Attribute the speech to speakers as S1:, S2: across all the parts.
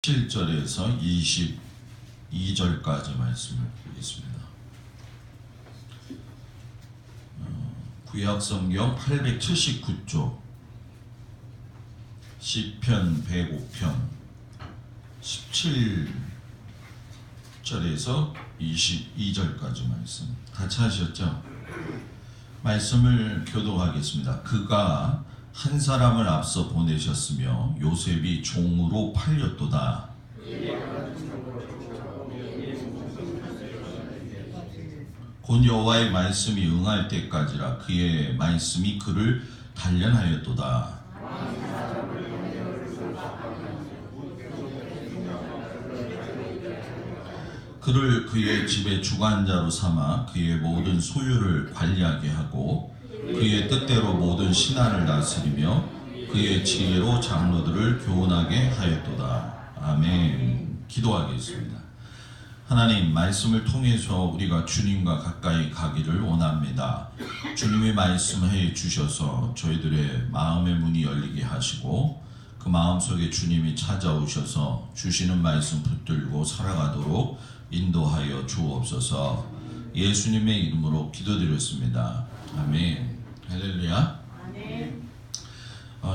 S1: 7절에서 22절까지 말씀을 보겠습니다. 구약성경 879쪽 시편 105편 17절에서 22절까지 말씀 같이 하셨죠? 말씀을 교독하겠습니다. 그가 한 사람을 앞서 보내셨으며 요셉이 종으로 팔렸도다. 곧 여호와의 말씀이 응할 때까지라 그의 말씀이 그를 단련하였도다. 그를 그의 집의 주관자로 삼아 그의 모든 소유를 관리하게 하고 그의 뜻대로 모든 신하를 다스리며 그의 지혜로 장로들을 교훈하게 하였도다. 아멘. 기도하겠습니다. 하나님, 말씀을 통해서 우리가 주님과 가까이 가기를 원합니다. 주님의 말씀해 주셔서 저희들의 마음의 문이 열리게 하시고 그 마음속에 주님이 찾아오셔서 주시는 말씀 붙들고 살아가도록 인도하여 주옵소서. 예수님의 이름으로 기도드렸습니다. 아멘. 할렐루야. 아멘.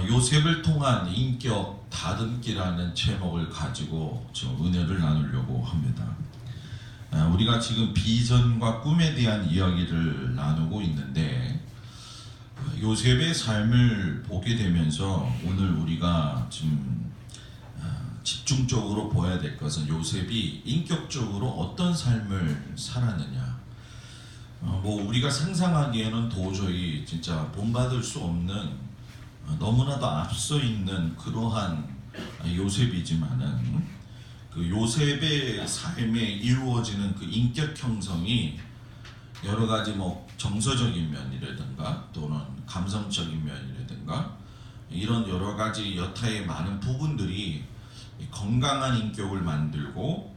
S1: 요셉을 통한 인격 다듬기라는 제목을 가지고 지금 은혜를 나누려고 합니다. 우리가 지금 비전과 꿈에 대한 이야기를 나누고 있는데 요셉의 삶을 보게 되면서 오늘 우리가 지금 집중적으로 보아야 될 것은 요셉이 인격적으로 어떤 삶을 살았느냐. 우리가 상상하기에는 도저히 진짜 본받을 수 없는 너무나도 앞서 있는 그러한 요셉이지만은 그 요셉의 삶에 이루어지는 그 인격 형성이 여러 가지 정서적인 면이라든가 또는 감성적인 면이라든가 이런 여러 가지 여타의 많은 부분들이 건강한 인격을 만들고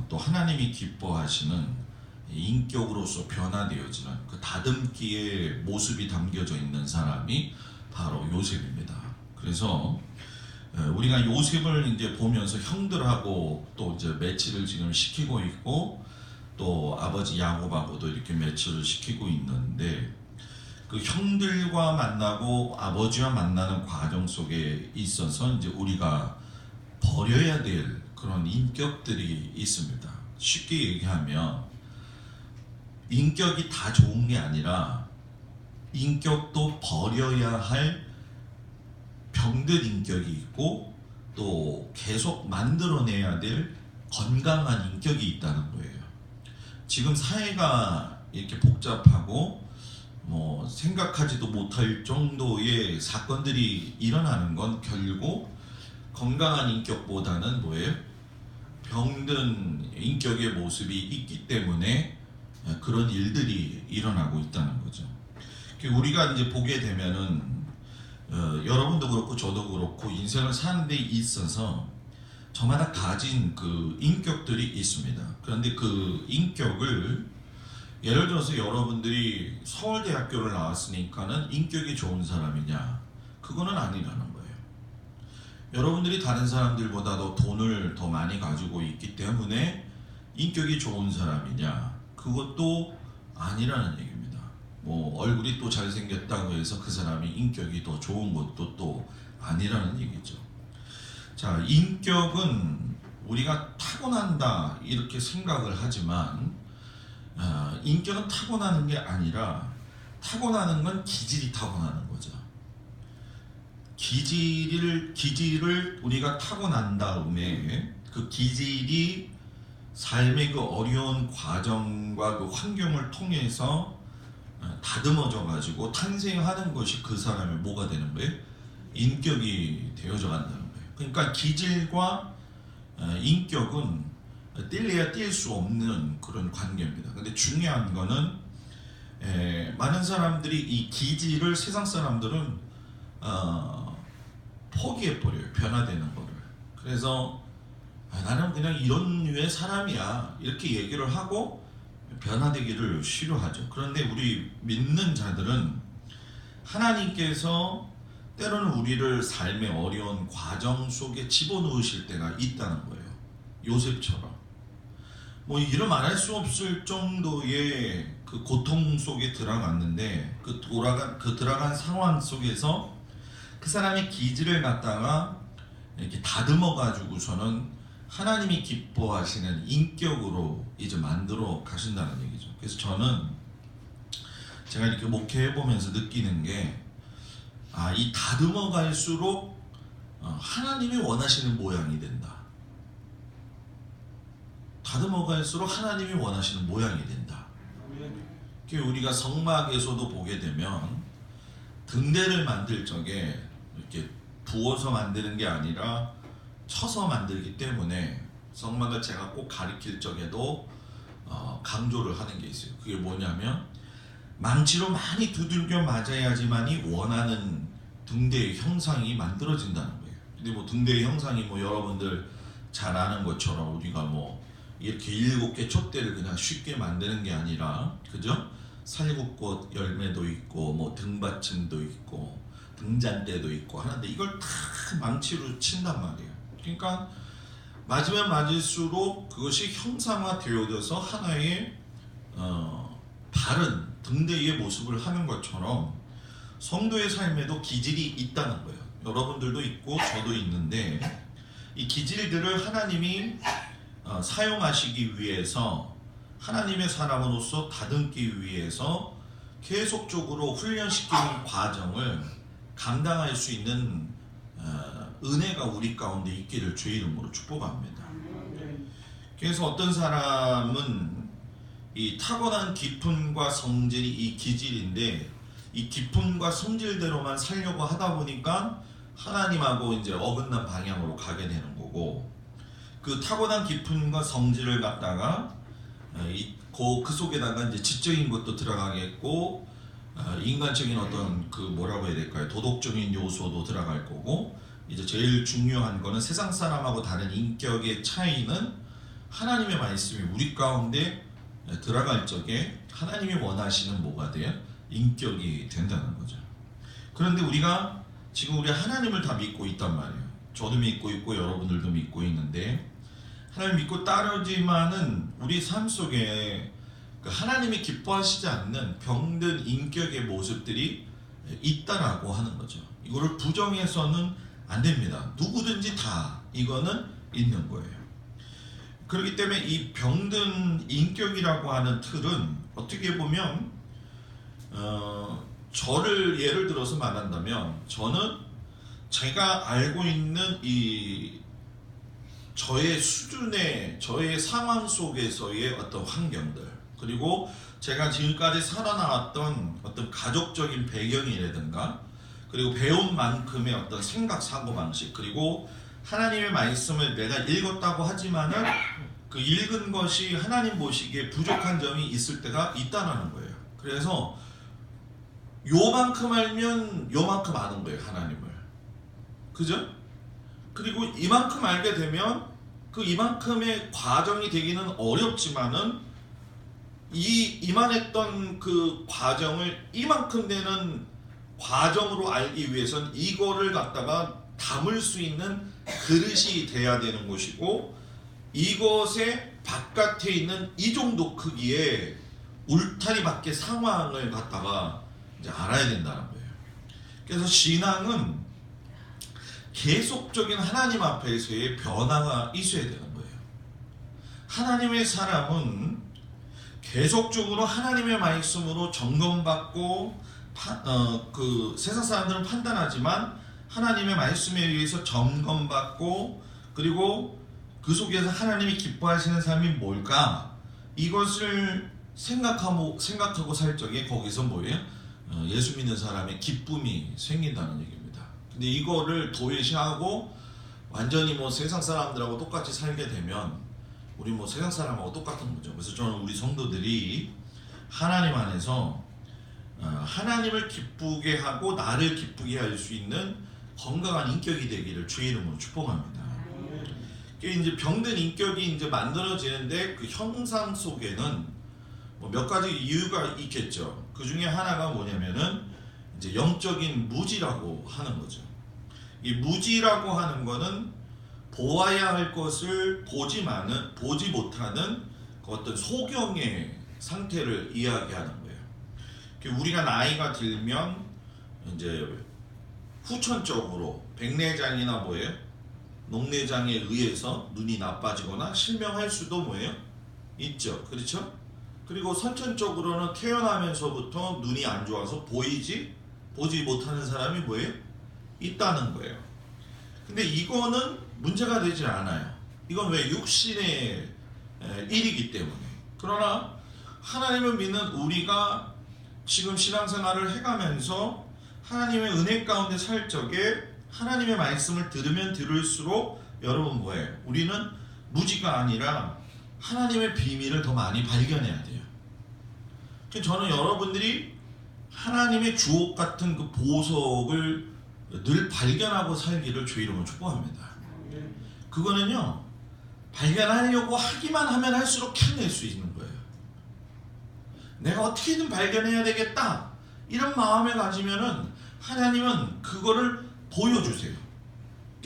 S1: 또 하나님이 기뻐하시는 인격으로서 변화되어지는 그 다듬기의 모습이 담겨져 있는 사람이 바로 요셉입니다. 그래서 우리가 요셉을 이제 보면서 형들하고 또 이제 매치를 지금 시키고 있고 또 아버지 야곱하고도 이렇게 매치를 시키고 있는데 그 형들과 만나고 아버지와 만나는 과정 속에 있어서 이제 우리가 버려야 될 그런 인격들이 있습니다. 쉽게 얘기하면 인격이 다 좋은 게 아니라 인격도 버려야 할 병든 인격이 있고 또 계속 만들어내야 될 건강한 인격이 있다는 거예요. 지금 사회가 이렇게 복잡하고 생각하지도 못할 정도의 사건들이 일어나는 건 결국 건강한 인격보다는 뭐예요? 병든 인격의 모습이 있기 때문에 그런 일들이 일어나고 있다는 거죠. 우리가 이제 보게 되면은 여러분도 그렇고 저도 그렇고 인생을 사는 데 있어서 저마다 가진 그 인격들이 있습니다. 그런데 그 인격을 예를 들어서 여러분들이 서울대학교를 나왔으니까는 인격이 좋은 사람이냐? 그거는 아니라는 거예요. 여러분들이 다른 사람들보다도 돈을 더 많이 가지고 있기 때문에 인격이 좋은 사람이냐? 그것도 아니라는 얘기입니다. 얼굴이 또 잘생겼다고 해서 그 사람이 인격이 더 좋은 것도 또 아니라는 얘기죠. 자, 인격은 우리가 타고난다 이렇게 생각을 하지만 인격은 타고나는 게 아니라 타고나는 건 기질이 타고나는 거죠. 기질을 우리가 타고난 다음에 그 기질이 삶의 그 어려운 과정과 그 환경을 통해서 다듬어져 가지고 탄생하는 것이 그 사람의 뭐가 되는 거예요? 인격이 되어져 간다는 거예요. 그러니까 기질과 인격은 뗄래야 뗄 수 없는 그런 관계입니다. 근데 중요한 거는 많은 사람들이 이 기질을 세상 사람들은 포기해버려요. 변화되는 거를. 그래서 나는 그냥 이런 류의 사람이야 이렇게 얘기를 하고 변화되기를 싫어하죠. 그런데 우리 믿는 자들은 하나님께서 때로는 우리를 삶의 어려운 과정 속에 집어넣으실 때가 있다는 거예요. 요셉처럼. 뭐 이름 말할 수 없을 정도의 그 고통 속에 들어갔는데 그 들어간 상황 속에서 그 사람의 기질을 갖다가 이렇게 다듬어 가지고서는 하나님이 기뻐하시는 인격으로 이제 만들어 가신다는 얘기죠. 그래서 저는 제가 이렇게 목회해 보면서 느끼는 게 이 다듬어 갈수록 하나님이 원하시는 모양이 된다. 다듬어 갈수록 하나님이 원하시는 모양이 된다. 우리가 성막에서도 보게 되면 등대를 만들 적에 이렇게 부어서 만드는 게 아니라 쳐서 만들기 때문에 성막을 제가 꼭 가르칠 적에도 강조를 하는 게 있어요. 그게 뭐냐면 망치로 많이 두들겨 맞아야지만이 원하는 등대의 형상이 만들어진다는 거예요. 근데 뭐 등대의 형상이 뭐 여러분들 잘 아는 것처럼 우리가 뭐 이렇게 7개 촛대를 그냥 쉽게 만드는 게 아니라, 그죠? 살구꽃 열매도 있고 뭐 등받침도 있고 등잔대도 있고 하는데 이걸 다 망치로 친단 말이에요. 그러니까 맞으면 맞을수록 그것이 형상화되어져서 하나의 바른 등대의 모습을 하는 것처럼 성도의 삶에도 기질이 있다는 거예요. 여러분들도 있고 저도 있는데 이 기질들을 하나님이 사용하시기 위해서 하나님의 사람으로서 다듬기 위해서 계속적으로 훈련시키는 과정을 감당할 수 있는 은혜가 우리 가운데 있기를 주의 이름으로 축복합니다. 그래서 어떤 사람은 이 타고난 기품과 성질이 이 기질인데 이 기품과 성질대로만 살려고 하다 보니까 하나님하고 이제 어긋난 방향으로 가게 되는 거고, 그 타고난 기품과 성질을 갖다가 그 속에다가 이제 지적인 것도 들어가겠고 인간적인 어떤 그 뭐라고 해야 될까요? 도덕적인 요소도 들어갈 거고, 이제 제일 중요한 거는 세상 사람하고 다른 인격의 차이는 하나님의 말씀이 우리 가운데 들어갈 적에 하나님이 원하시는 뭐가 돼요? 인격이 된다는 거죠. 그런데 우리가 지금 우리 하나님을 다 믿고 있단 말이에요. 저도 믿고 있고 여러분들도 믿고 있는데 하나님 믿고 따르지만은 우리 삶 속에 하나님이 기뻐하시지 않는 병든 인격의 모습들이 있다라고 하는 거죠. 이거를 부정해서는 안 됩니다. 누구든지 다 이거는 있는 거예요. 그렇기 때문에 이 병든 인격이라고 하는 틀은 어떻게 보면 저를 예를 들어서 말한다면 저는 제가 알고 있는 이 저의 수준의 저의 상황 속에서의 어떤 환경들, 그리고 제가 지금까지 살아나왔던 어떤 가족적인 배경이라든가, 그리고 배운 만큼의 어떤 생각 사고방식, 그리고 하나님의 말씀을 내가 읽었다고 하지만은 그 읽은 것이 하나님 보시기에 부족한 점이 있을 때가 있다는 거예요. 그래서 요만큼 알면 요만큼 아는 거예요, 하나님을. 그죠? 그리고 이만큼 알게 되면 그 이만큼의 과정이 되기는 어렵지만은 이만했던 그 과정을 이만큼 되는 과정으로 알기 위해서는 이거를 갖다가 담을 수 있는 그릇이 돼야 되는 것이고, 이것의 바깥에 있는 이 정도 크기의 울타리 밖의 상황을 갖다가 이제 알아야 된다는 거예요. 그래서 신앙은 계속적인 하나님 앞에서의 변화가 있어야 되는 거예요. 하나님의 사람은 계속적으로 하나님의 말씀으로 점검받고 그 세상 사람들은 판단하지만 하나님의 말씀에 의해서 점검받고, 그리고 그 속에서 하나님이 기뻐하시는 삶이 뭘까? 이것을 생각하고 살 적에 거기서 뭐예요? 예수 믿는 사람의 기쁨이 생긴다는 얘기입니다. 근데 이거를 도외시하고 완전히 뭐 세상 사람들하고 똑같이 살게 되면 우리 뭐 세상 사람하고 똑같은 거죠. 그래서 저는 우리 성도들이 하나님 안에서 하나님을 기쁘게 하고 나를 기쁘게 할 수 있는 건강한 인격이 되기를 주의 이름으로 축복합니다. 이제 병든 인격이 이제 만들어지는데 그 형상 속에는 뭐 몇 가지 이유가 있겠죠. 그 중에 하나가 뭐냐면은 이제 영적인 무지라고 하는 거죠. 이 무지라고 하는 거는 보아야 할 것을 보지 못하는 그 어떤 소경의 상태를 이야기하는 거예요. 우리가 나이가 들면 이제 후천적으로 백내장이나 뭐예요? 녹내장에 의해서 눈이 나빠지거나 실명할 수도 뭐예요? 있죠. 그렇죠? 그리고 선천적으로는 태어나면서부터 눈이 안 좋아서 보지 못하는 사람이 뭐예요? 있다는 거예요. 근데 이거는 문제가 되지 않아요. 이건 왜? 육신의 일이기 때문에. 그러나 하나님을 믿는 우리가 지금 신앙생활을 해가면서 하나님의 은혜 가운데 살 적에 하나님의 말씀을 들으면 들을수록 여러분 뭐예요? 우리는 무지가 아니라 하나님의 비밀을 더 많이 발견해야 돼요. 저는 여러분들이 하나님의 주옥 같은 그 보석을 늘 발견하고 살기를 주의 이름으로 축복합니다. 그거는요, 발견하려고 하기만 하면 할수록 캐낼 수 있는 거예요. 내가 어떻게든 발견해야 되겠다 이런 마음을 가지면은 하나님은 그거를 보여주세요.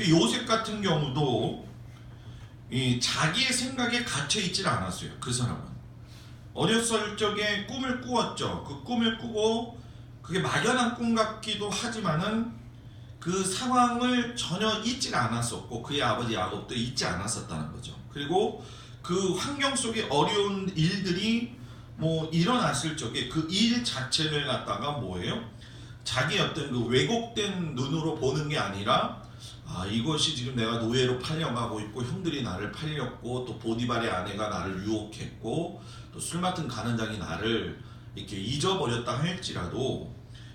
S1: 요셉 같은 경우도 자기의 생각에 갇혀 있질 않았어요. 그 사람은 어렸을 적에 꿈을 꾸었죠. 그 꿈을 꾸고 그게 막연한 꿈 같기도 하지만은 그 상황을 전혀 잊질 않았었고 그의 아버지 야곱도 잊지 않았었다는 거죠. 그리고 그 환경 속에 어려운 일들이 일어났을 적에 그 일 자체를 갖다가 뭐예요? 자기 어떤 그 왜곡된 눈으로 보는 게 아니라 이것이 지금 내가 노예로 팔려가고 있고 형들이 나를 팔렸고 또 보디발의 아내가 나를 유혹했고 또 술 맡은 가난장이 나를 이렇게 잊어버렸다 할지라도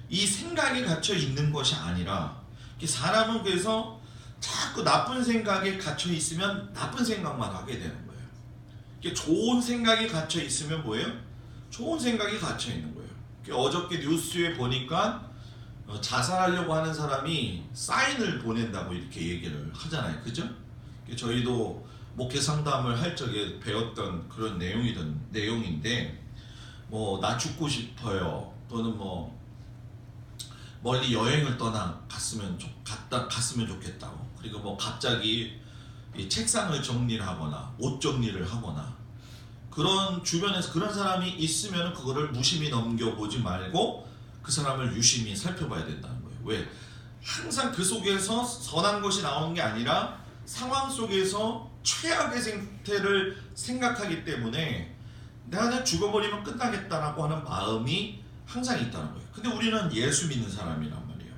S1: 이 생각에 갇혀 있는 것이 아니라 사람은 그래서 자꾸 나쁜 생각에 갇혀 있으면 나쁜 생각만 하게 되는 거예요. 좋은 생각에 갇혀 있으면 뭐예요? 좋은 생각이 갇혀 있는 거예요. 어저께 뉴스에 보니까 자살하려고 하는 사람이 사인을 보낸다고 이렇게 얘기를 하잖아요. 그죠? 저희도 목회 상담을 할 적에 배웠던 그런 내용인데 나 죽고 싶어요. 또는 멀리 여행을 갔으면 좋겠다고. 그리고 갑자기 이 책상을 정리를 하거나 옷 정리를 하거나 그런 주변에서 그런 사람이 있으면 그거를 무심히 넘겨보지 말고 그 사람을 유심히 살펴봐야 된다는 거예요. 왜? 항상 그 속에서 선한 것이 나오는 게 아니라 상황 속에서 최악의 상태를 생각하기 때문에 내가 죽어버리면 끝나겠다라고 하는 마음이 항상 있다는 거예요. 근데 우리는 예수 믿는 사람이란 말이에요.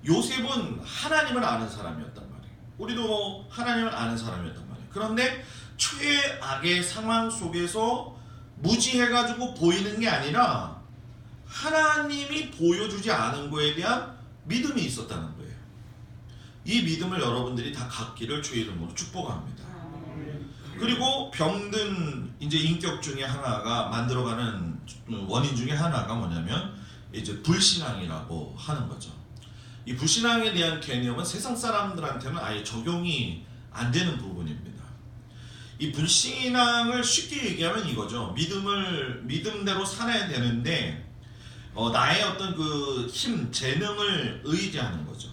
S1: 요셉은 하나님을 아는 사람이었단 말이에요. 우리도 하나님을 아는 사람이었단 말이에요. 그런데 최악의 상황 속에서 무지해가지고 보이는 게 아니라 하나님이 보여주지 않은 거에 대한 믿음이 있었다는 거예요. 이 믿음을 여러분들이 다 갖기를 주의 이름으로 축복합니다. 그리고 병든 이제 인격 중에 하나가 만들어가는 원인 중에 하나가 뭐냐면 이제 불신앙이라고 하는 거죠. 이 불신앙에 대한 개념은 세상 사람들한테는 아예 적용이 안 되는 부분입니다. 이 불신앙을 쉽게 얘기하면 이거죠. 믿음대로 살아야 되는데 나의 어떤 그 힘, 재능을 의지하는 거죠.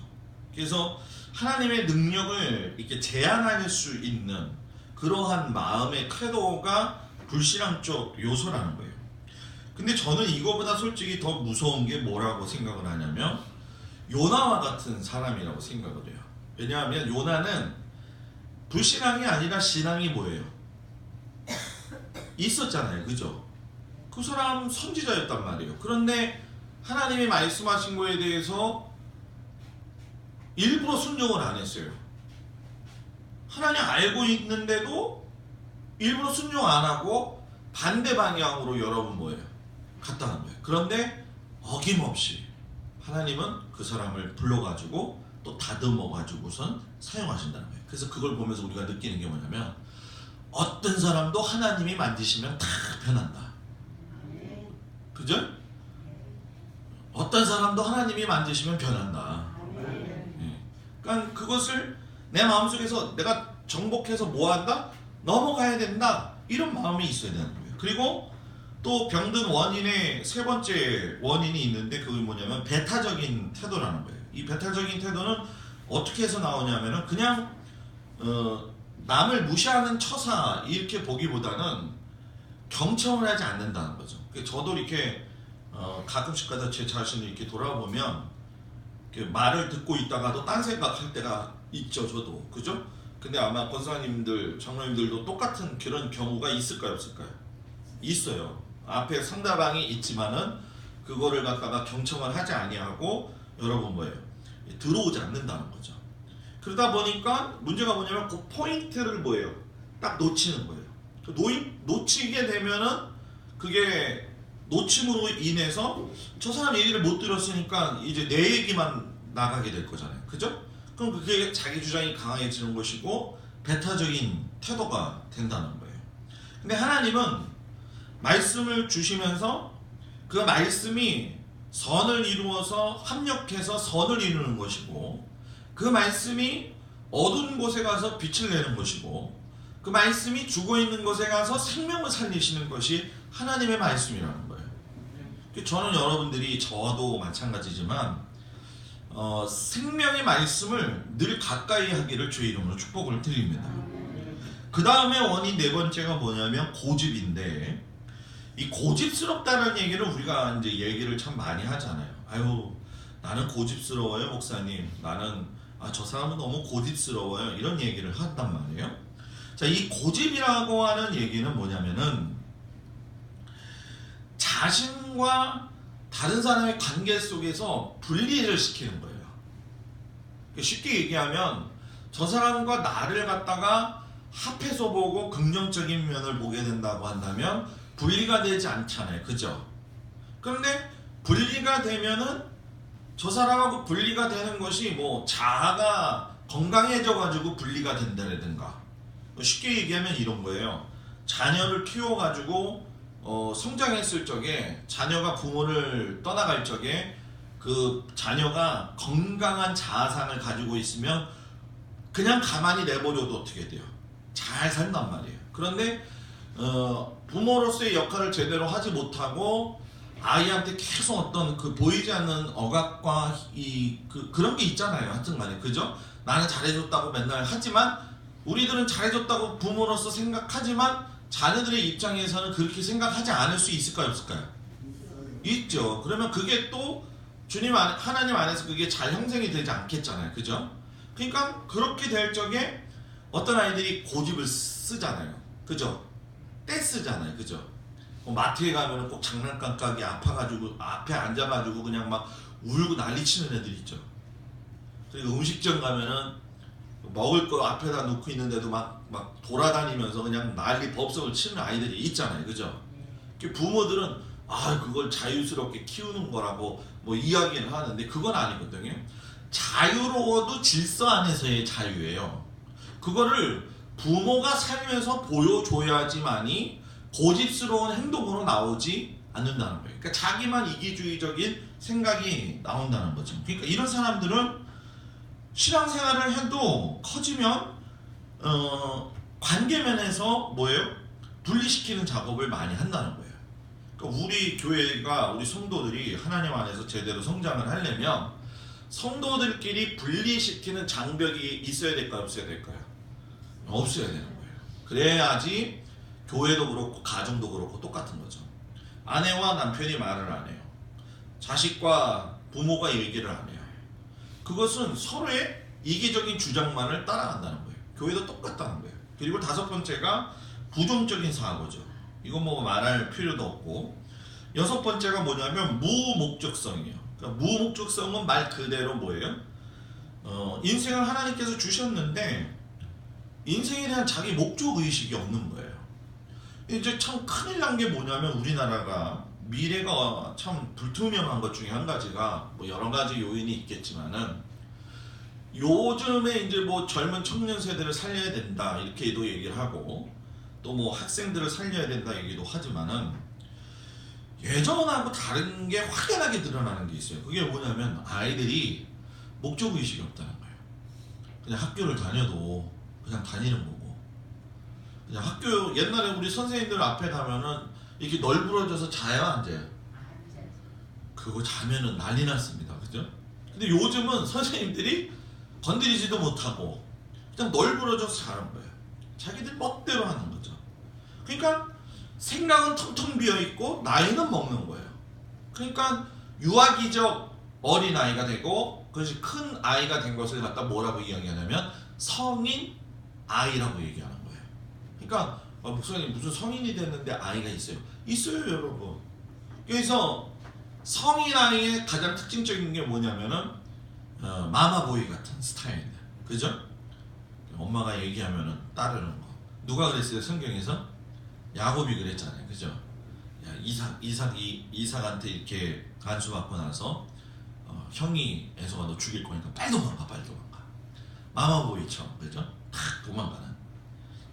S1: 그래서 하나님의 능력을 이렇게 제한할 수 있는 그러한 마음의 태도가 불신앙적 요소라는 거예요. 근데 저는 이거보다 솔직히 더 무서운 게 뭐라고 생각을 하냐면 요나와 같은 사람이라고 생각을 해요. 왜냐하면 요나는 불신앙이 아니라 신앙이 뭐예요? 있었잖아요. 그죠? 그 사람 선지자였단 말이에요. 그런데 하나님이 말씀하신 거에 대해서 일부러 순종을 안 했어요. 하나님 알고 있는데도 일부러 순종 안 하고 반대 방향으로 여러분 뭐예요? 갔다는 거예요. 그런데 어김없이 하나님은 그 사람을 불러가지고 또 다듬어가지고선 사용하신다는 거예요. 그래서 그걸 보면서 우리가 느끼는 게 뭐냐면 어떤 사람도 하나님이 만드시면 다 변한다. 그죠? 어떤 사람도 하나님이 만드시면 변한다. 그러니까 그것을 내 마음속에서 내가 정복해서 뭐한다? 넘어가야 된다. 이런 마음이 있어야 되는 거예요. 그리고 또 병든 원인의 세 번째 원인이 있는데 그게 뭐냐면 배타적인 태도라는 거예요. 이 배타적인 태도는 어떻게 해서 나오냐면은 그냥 남을 무시하는 처사 이렇게 보기보다는 경청을 하지 않는다는 거죠. 저도 이렇게 가끔씩가다 제 자신을 이렇게 돌아보면 이렇게 말을 듣고 있다가도 딴 생각할 때가 있죠. 저도 그죠? 근데 아마 권사님들, 장로님들도 똑같은 그런 경우가 있을까요, 없을까요? 있어요. 앞에 상대방이 있지만은 그거를 갖다가 경청을 하지 아니하고 여러분 뭐예요? 들어오지 않는다는 거죠. 그러다 보니까 문제가 뭐냐면 그 포인트를 뭐예요? 딱 놓치는 거예요. 놓치게 되면은 그게 놓침으로 인해서 저 사람 얘기를 못 들었으니까 이제 내 얘기만 나가게 될 거잖아요. 그죠? 그럼 그게 자기 주장이 강해지는 것이고 배타적인 태도가 된다는 거예요. 근데 하나님은 말씀을 주시면서 그 말씀이 선을 이루어서 합력해서 선을 이루는 것이고 그 말씀이 어두운 곳에 가서 빛을 내는 것이고 그 말씀이 죽어있는 곳에 가서 생명을 살리시는 것이 하나님의 말씀이라는 거예요. 저는 여러분들이 저도 마찬가지지만 생명의 말씀을 늘 가까이 하기를 주의 이름으로 축복을 드립니다. 그 다음에 원인 네 번째가 뭐냐면 고집인데 이 고집스럽다는 얘기를 우리가 이제 얘기를 참 많이 하잖아요. 아유 나는 고집스러워요 목사님. 나는 저 사람은 너무 고집스러워요. 이런 얘기를 한단 말이에요. 자, 이 고집이라고 하는 얘기는 뭐냐면은 자신과 다른 사람의 관계 속에서 분리를 시키는 거예요. 쉽게 얘기하면 저 사람과 나를 갖다가 합해서 보고 긍정적인 면을 보게 된다고 한다면 분리가 되지 않잖아요. 그죠? 그런데 분리가 되면은 저 사람하고 분리가 되는 것이 뭐 자아가 건강해져 가지고 분리가 된다라든가 쉽게 얘기하면 이런 거예요. 자녀를 키워 가지고 성장했을 적에 자녀가 부모를 떠나갈 적에 그 자녀가 건강한 자아상을 가지고 있으면 그냥 가만히 내버려도 어떻게 돼요? 잘 산단 말이에요. 그런데 부모로서의 역할을 제대로 하지 못하고 아이한테 계속 어떤 그 보이지 않는 억압과 그런 게 있잖아요. 하여튼간에 그죠? 나는 잘해줬다고 맨날 하지만 우리들은 잘해줬다고 부모로서 생각하지만 자녀들의 입장에서는 그렇게 생각하지 않을 수 있을까요? 없을까요? 있죠. 그러면 그게 또 하나님 안에서 그게 잘 형성이 되지 않겠잖아요. 그죠? 그러니까 그렇게 될 적에 어떤 아이들이 고집을 쓰잖아요. 그죠? 떼쓰잖아요. 그죠? 마트에 가면 꼭 장난감 가게 아파가지고 앞에 앉아가지고 그냥 막 울고 난리치는 애들 있죠. 그리고 음식점 가면은 먹을 거 앞에다 놓고 있는데도 막 돌아다니면서 그냥 난리 법석을 치는 아이들이 있잖아요. 그죠? 부모들은 그걸 자유스럽게 키우는 거라고 뭐 이야기를 하는데 그건 아니거든요. 자유로워도 질서 안에서의 자유예요. 그거를 부모가 살면서 보여줘야지만이 고집스러운 행동으로 나오지 않는다는 거예요. 그러니까 자기만 이기주의적인 생각이 나온다는 거죠. 그러니까 이런 사람들은 신앙생활을 해도 커지면 관계면에서 뭐예요? 분리시키는 작업을 많이 한다는 거예요. 그러니까 우리 교회가 우리 성도들이 하나님 안에서 제대로 성장을 하려면 성도들끼리 분리시키는 장벽이 있어야 될까요? 없어야 될까요? 없어야 되는 거예요. 그래야지 교회도 그렇고 가정도 그렇고 똑같은 거죠. 아내와 남편이 말을 안 해요. 자식과 부모가 얘기를 안 해요. 그것은 서로의 이기적인 주장만을 따라간다는 거예요. 교회도 똑같다는 거예요. 그리고 다섯 번째가 부정적인 사고죠. 이건 뭐 말할 필요도 없고 여섯 번째가 뭐냐면 무목적성이에요. 그러니까 무목적성은 말 그대로 뭐예요? 인생을 하나님께서 주셨는데 인생에 대한 자기 목적의식이 없는 거예요. 이제 참 큰일 난 게 뭐냐면 우리나라가 미래가 참 불투명한 것 중에 한 가지가 뭐 여러 가지 요인이 있겠지만은 요즘에 이제 뭐 젊은 청년 세대를 살려야 된다 이렇게도 얘기를 하고 또 뭐 학생들을 살려야 된다 얘기도 하지만은 예전하고 다른 게 확연하게 드러나는 게 있어요. 그게 뭐냐면 아이들이 목적의식이 없다는 거예요. 그냥 학교를 다녀도 그냥 다니는 거고 그냥 학교 옛날에 우리 선생님들 앞에 가면은 이렇게 널브러져서 자요, 앉아요? 그거 자면은 난리 났습니다. 그죠? 근데 요즘은 선생님들이 건드리지도 못하고 그냥 널브러져서 자는 거예요. 자기들 멋대로 하는 거죠. 그러니까 생각은 텅텅 비어있고 나이는 먹는 거예요. 그러니까 유아기적 어린아이가 되고 그것이 큰 아이가 된 것을 갖다 뭐라고 이야기하냐면 성인 아이라고 얘기하는 거예요. 그러니까 목사님 무슨 성인이 됐는데 아이가 있어요? 있어요, 여러분. 그래서 성인 아이의 가장 특징적인 게 뭐냐면은 마마보이 같은 스타일. 그죠? 엄마가 얘기하면은 따르는 거. 누가 그랬어요? 성경에서? 야곱이 그랬잖아요. 그죠? 야, 이삭한테 이렇게 간수 받고 나서 형이 에서가 너 죽일 거니까 빨리 도망가. 마마보이처럼. 그죠? 탁 도망가는.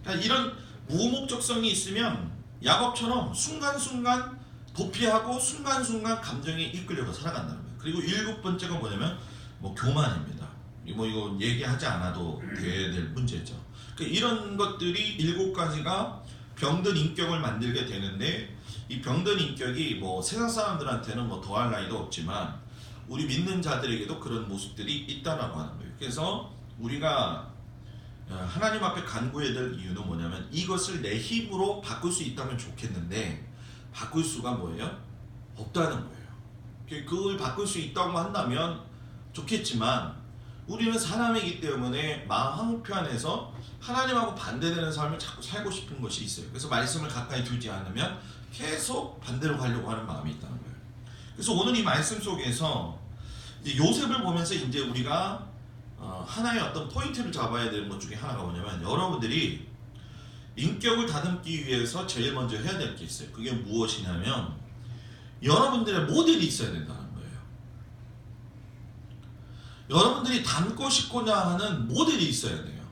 S1: 그러니까 이런 무목적성이 있으면 야곱처럼 순간순간 도피하고 순간순간 감정에 이끌려서 살아간다는 거예요. 그리고 7번째가 뭐냐면 교만입니다. 이거 얘기하지 않아도 돼야 될 문제죠. 그러니까 이런 것들이 7가지가 병든 인격을 만들게 되는데, 이 병든 인격이 세상 사람들한테는 더할 나위도 없지만 우리 믿는 자들에게도 그런 모습들이 있다라고 하는 거예요. 그래서 우리가 하나님 앞에 간구해야 될 이유는 뭐냐면 이것을 내 힘으로 바꿀 수 있다면 좋겠는데 바꿀 수가 뭐예요? 없다는 거예요. 그걸 바꿀 수 있다고 한다면 좋겠지만 우리는 사람이기 때문에 마음 한편에서 하나님하고 반대되는 삶을 자꾸 살고 싶은 것이 있어요. 그래서 말씀을 가까이 두지 않으면 계속 반대로 가려고 하는 마음이 있다는 거예요. 그래서 오늘 이 말씀 속에서 이제 요셉을 보면서 이제 우리가 하나의 어떤 포인트를 잡아야 되는 것 중에 하나가 뭐냐면, 여러분들이 인격을 다듬기 위해서 제일 먼저 해야 될 게 있어요. 그게 무엇이냐면 여러분들의 모델이 있어야 된다는 거예요. 여러분들이 닮고 싶고자 하는 모델이 있어야 돼요.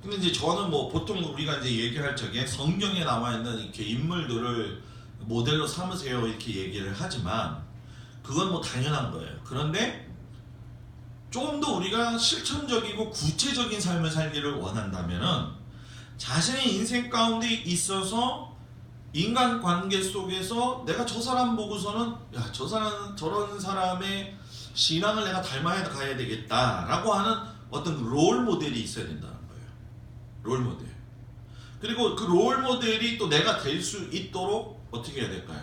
S1: 근데 이제 저는 보통 우리가 이제 얘기할 적에 성경에 나와 있는 이렇게 인물들을 모델로 삼으세요 이렇게 얘기를 하지만 그건 당연한 거예요. 그런데 조금 더 우리가 실천적이고 구체적인 삶을 살기를 원한다면은 자신의 인생 가운데 있어서 인간관계 속에서 내가 저 사람 보고서는 저런 사람의 신앙을 내가 닮아야 가야 되겠다라고 하는 어떤 롤 모델이 있어야 된다는 거예요. 롤 모델. 그리고 그 롤 모델이 또 내가 될 수 있도록 어떻게 해야 될까요?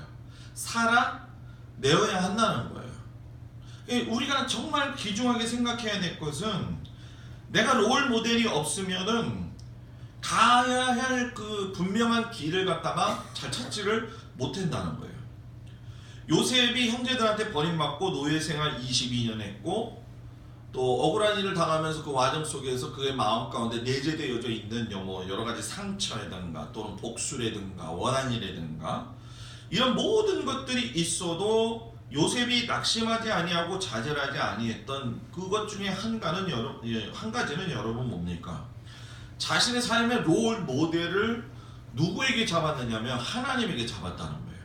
S1: 살아내어야 한다는 거예요. 우리가 정말 귀중하게 생각해야 될 것은 내가 롤 모델이 없으면은 가야 할 그 분명한 길을 갖다가 잘 찾지를 못한다는 거예요. 요셉이 형제들한테 버림받고 노예 생활 22년 했고 또 억울한 일을 당하면서 그 과정 속에서 그의 마음 가운데 내재되어져 있는 여러 가지 상처라든가 또는 복수라든가 원한이라든가 이런 모든 것들이 있어도 요셉이 낙심하지 아니하고 좌절하지 아니했던 그것 중에 한 가지는 여러분 뭡니까? 자신의 삶의 롤 모델을 누구에게 잡았느냐면 하나님에게 잡았다는 거예요.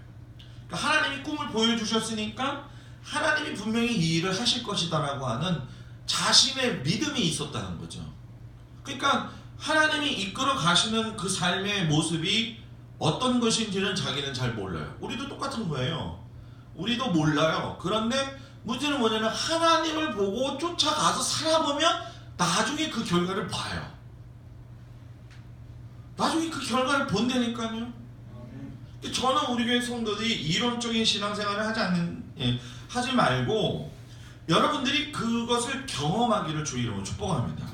S1: 그러니까 하나님이 꿈을 보여주셨으니까 하나님이 분명히 이 일을 하실 것이다라고 하는 자신의 믿음이 있었다는 거죠. 그러니까 하나님이 이끌어 가시는 그 삶의 모습이 어떤 것인지는 자기는 잘 몰라요. 우리도 똑같은 거예요. 우리도 몰라요. 그런데 문제는 뭐냐면 하나님을 보고 쫓아가서 살아보면 나중에 그 결과를 봐요. 나중에 그 결과를 본다니까요. 저는 우리 교회 성도들이 이론적인 신앙생활을 하지 말고 여러분들이 그것을 경험하기를 주의 이름으로 축복합니다.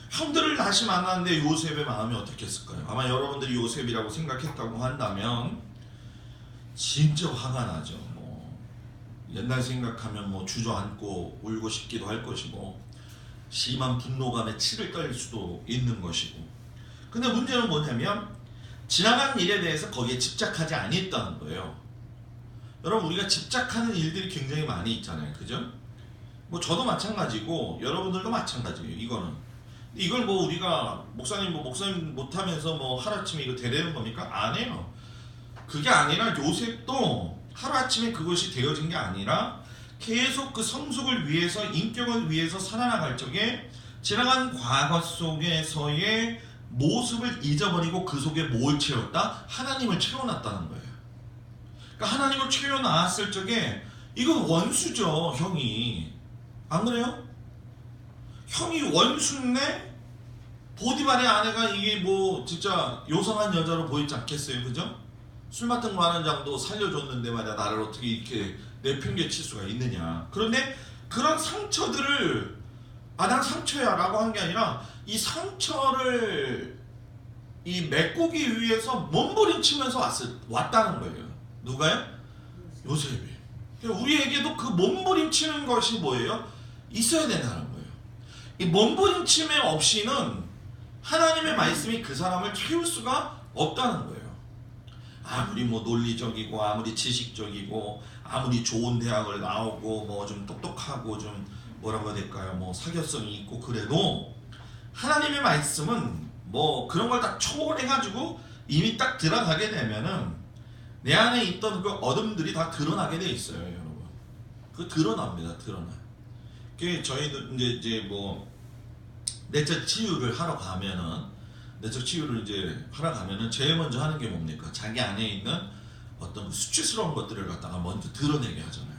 S1: 형들을 다시 만났는데 요셉의 마음이 어떻겠을까요? 아마 여러분들이 요셉이라고 생각했다고 한다면 진짜 화가 나죠. 옛날 생각하면 주저앉고 울고 싶기도 할 것이고 심한 분노감에 치를 떨릴 수도 있는 것이고. 근데 문제는 뭐냐면 지나간 일에 대해서 거기에 집착하지 아니했다는 거예요. 여러분, 우리가 집착하는 일들이 굉장히 많이 있잖아요. 그죠? 저도 마찬가지고 여러분들도 마찬가지예요. 이걸 우리가 목사님 못하면서 하루아침에 이거 되려는 겁니까? 안 해요. 그게 아니라 요셉도 하루아침에 그것이 되어진 게 아니라 계속 그 성숙을 위해서 인격을 위해서 살아나갈 적에 지나간 과거 속에서의 모습을 잊어버리고 그 속에 뭘 채웠다? 하나님을 채워놨다는 거예요. 그러니까 하나님을 채워놨을 적에 이건 원수죠, 형이. 안 그래요? 형이 원수인데 보디발의 아내가 이게 뭐 진짜 요상한 여자로 보이지 않겠어요, 그죠? 술 맡은 거 하는 장도 살려줬는데 말이야, 나를 어떻게 이렇게 내팽개칠 수가 있느냐. 그런데 그런 상처들을 난 상처야 라고 한 게 아니라 이 상처를 이 메꾸기 위해서 몸부림치면서 왔다는 거예요. 누가요? 요셉이. 우리에게도 그 몸부림치는 것이 뭐예요? 있어야 된다는 거예요. 이 몸부림침에 없이는 하나님의 말씀이 그 사람을 채울 수가 없다는 거예요. 아무리 뭐 논리적이고 아무리 지식적이고 아무리 좋은 대학을 나오고 뭐 좀 똑똑하고 좀 뭐라고 해야 될까요? 뭐 사교성이 있고 그래도 하나님의 말씀은 뭐 그런 걸 딱 초월해가지고 이미 딱 들어가게 되면은 내 안에 있던 그 어둠들이 다 드러나게 돼 있어요, 여러분. 그 드러납니다, 드러나. 그 저희도 이제 뭐 내적 치유를 하러 가면은 제일 먼저 하는 게 뭡니까? 자기 안에 있는 어떤 수치스러운 것들을 갖다가 먼저 드러내게 하잖아요.